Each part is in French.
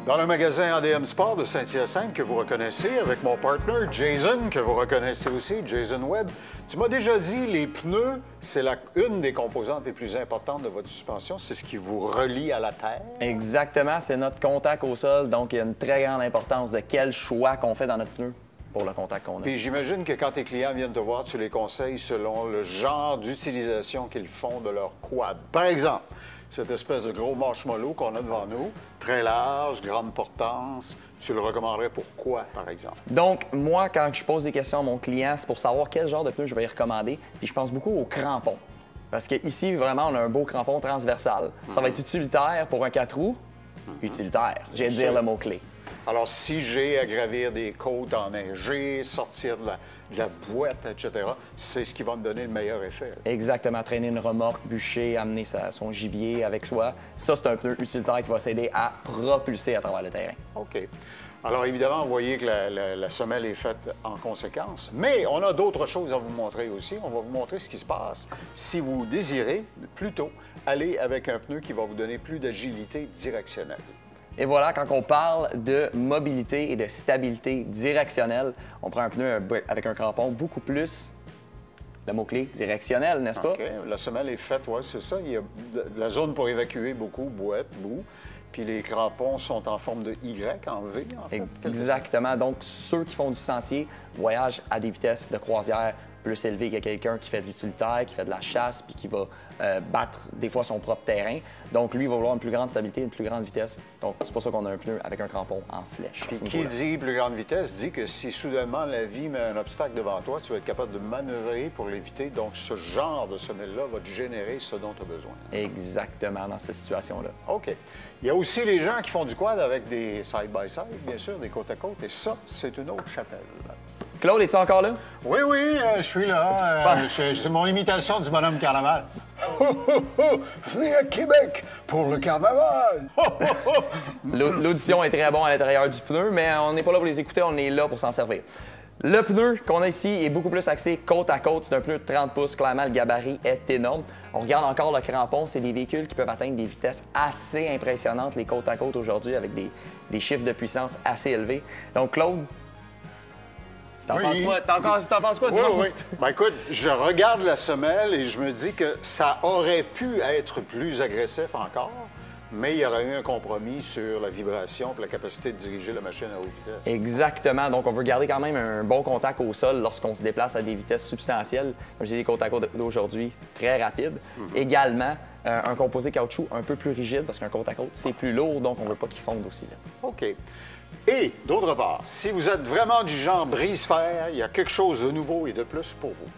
Dans le magasin ADM Sport de Saint-Hyacinthe que vous reconnaissez, avec mon partner Jason, que vous reconnaissez aussi, Jason Webb, tu m'as déjà dit, les pneus, c'est une des composantes les plus importantes de votre suspension. C'est ce qui vous relie à la terre. Exactement, c'est notre contact au sol. Donc, il y a une très grande importance de quel choix qu'on fait dans notre pneu pour le contact qu'on a. Puis j'imagine que quand tes clients viennent te voir, tu les conseilles selon le genre d'utilisation qu'ils font de leur quad. Par exemple, cette espèce de gros marshmallow qu'on a devant nous, très large, grande portance, tu le recommanderais pour quoi, par exemple? Donc, moi, quand je pose des questions à mon client, c'est pour savoir quel genre de pneu je vais y recommander. Puis je pense beaucoup aux crampons. Parce qu'ici, vraiment, on a un beau crampon transversal. Ça va être utilitaire pour un 4 roues. Utilitaire, j'ai à dire le mot-clé. Alors, si j'ai à gravir des côtes enneigées, sortir de la boîte, etc., c'est ce qui va me donner le meilleur effet. Exactement. Traîner une remorque, bûcher, amener son gibier avec soi. Ça, c'est un pneu utilitaire qui va s'aider à propulser à travers le terrain. OK. Alors, évidemment, vous voyez que la semelle est faite en conséquence. Mais on a d'autres choses à vous montrer aussi. On va vous montrer ce qui se passe si vous désirez, plutôt, aller avec un pneu qui va vous donner plus d'agilité directionnelle. Et voilà, quand on parle de mobilité et de stabilité directionnelle, on prend un pneu avec un crampon beaucoup plus, le mot-clé, directionnel, n'est-ce pas? OK. La semelle est faite, oui, c'est ça. Il y a de la zone pour évacuer beaucoup, boîte, bout. Puis les crampons sont en forme de Y, en V, en fait. Exactement. Donc, ceux qui font du sentier voyagent à des vitesses de croisière plus élevées que quelqu'un qui fait de l'utilitaire, qui fait de la chasse, puis qui va battre des fois son propre terrain. Donc, lui, il va vouloir une plus grande stabilité, une plus grande vitesse. Donc, c'est pour ça qu'on a un pneu avec un crampon en flèche. Puis qui dit plus grande vitesse dit que si soudainement la vie met un obstacle devant toi, tu vas être capable de manœuvrer pour l'éviter. Donc, ce genre de semelle-là va te générer ce dont tu as besoin. Exactement, dans cette situation-là. OK. Il y a aussi les gens qui font du quad avec des side-by-side, bien sûr, des côte à côte. Et ça, c'est une autre chapelle. Claude, es-tu encore là? Oui, oui, je suis là. C'est mon imitation du bonhomme carnaval. Venez à Québec pour le carnaval! L'audition est très bonne à l'intérieur du pneu, mais on n'est pas là pour les écouter, on est là pour s'en servir. Le pneu qu'on a ici est beaucoup plus axé côte à côte. C'est un pneu de 30 pouces. Clairement, le gabarit est énorme. On regarde encore le crampon. C'est des véhicules qui peuvent atteindre des vitesses assez impressionnantes, les côte à côte aujourd'hui, avec des chiffres de puissance assez élevés. Donc, Claude, t'en penses quoi? T'en penses quoi? Oui, oui. Ben, écoute, je regarde la semelle et je me dis que ça aurait pu être plus agressif encore, mais il y aurait eu un compromis sur la vibration et la capacité de diriger la machine à haute vitesse. Exactement. Donc, on veut garder quand même un bon contact au sol lorsqu'on se déplace à des vitesses substantielles. Comme je dis, les côte à côte d'aujourd'hui, très rapides. Également, un composé caoutchouc un peu plus rigide parce qu'un côte à côte, c'est plus lourd, donc on ne veut pas qu'il fonde aussi vite. OK. Et, d'autre part, si vous êtes vraiment du genre brise-fer, il y a quelque chose de nouveau et de plus pour vous.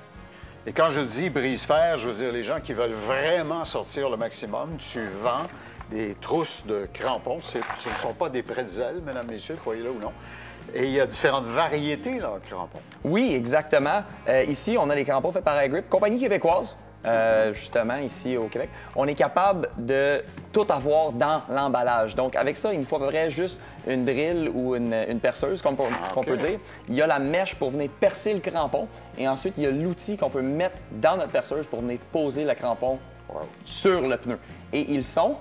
Et quand je dis brise-fer, je veux dire les gens qui veulent vraiment sortir le maximum. Tu vends des trousses de crampons. Ce ne sont pas des pretzels, mesdames, messieurs, voyez-là ou non. Et il y a différentes variétés, là, de crampons. Oui, exactement. Ici, on a les crampons faits par Airgrip, compagnie québécoise. Justement, ici au Québec, on est capable de tout avoir dans l'emballage. Donc, avec ça, il nous faut à peu près juste une drill ou une perceuse, qu'on peut dire. Il y a la mèche pour venir percer le crampon. Et ensuite, il y a l'outil qu'on peut mettre dans notre perceuse pour venir poser le crampon sur le pneu. Et ils sont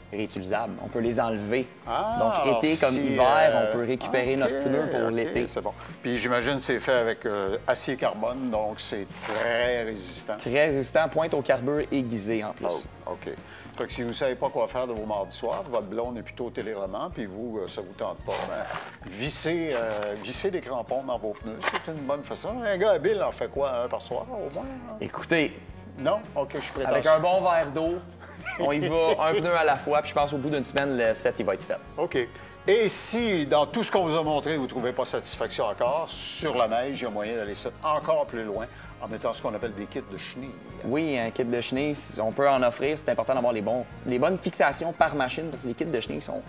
réutilisables. On peut les enlever. Donc, été comme hiver, on peut récupérer notre pneu pour l'été. C'est bon. Puis, j'imagine que c'est fait avec acier carbone, donc c'est très résistant. Très résistant, pointe au carbure aiguisé en plus. Oh, OK. Fait que si vous ne savez pas quoi faire de vos mardis soirs, votre blonde est plutôt au téléroman, puis vous, ça vous tente pas, ben, visser des crampons dans vos pneus, c'est une bonne façon. Un gars habile en fait quoi, un par soir, au moins? Écoutez... Non? OK, je suis prêt. Avec un bon verre d'eau, on y va un pneu à la fois, puis je pense au bout d'une semaine, le set, il va être fait. OK. Et si, dans tout ce qu'on vous a montré, vous ne trouvez pas satisfaction encore, sur la neige, il y a moyen d'aller ça encore plus loin en mettant ce qu'on appelle des kits de chenilles. Oui, un kit de chenilles, on peut en offrir. C'est important d'avoir les bonnes fixations par machine, parce que les kits de chenilles sont...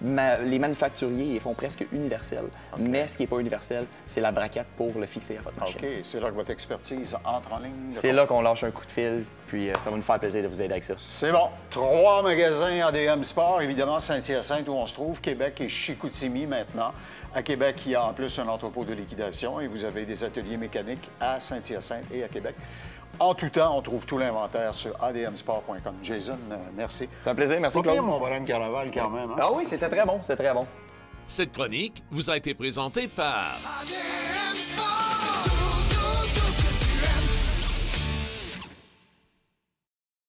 Les manufacturiers, ils font presque universels. Okay. Mais ce qui n'est pas universel, c'est la braquette pour le fixer à votre machine. OK. C'est là que votre expertise entre en ligne? C'est là qu'on lâche un coup de fil, puis ça va nous faire plaisir de vous aider avec ça. C'est bon. 3 magasins ADM Sport, évidemment, Saint-Hyacinthe, où on se trouve, Québec et Chicoutimi maintenant. À Québec, il y a en plus un entrepôt de liquidation et vous avez des ateliers mécaniques à Saint-Hyacinthe et à Québec. en tout temps, on trouve tout l'inventaire sur admsport.com. Jason, merci. C'est un plaisir, merci Pas Claude. pire, mon bonhomme Carnaval, quand même. Hein? Ah oui, c'était très bon, c'était très bon. Cette chronique vous a été présentée par ADM Sport.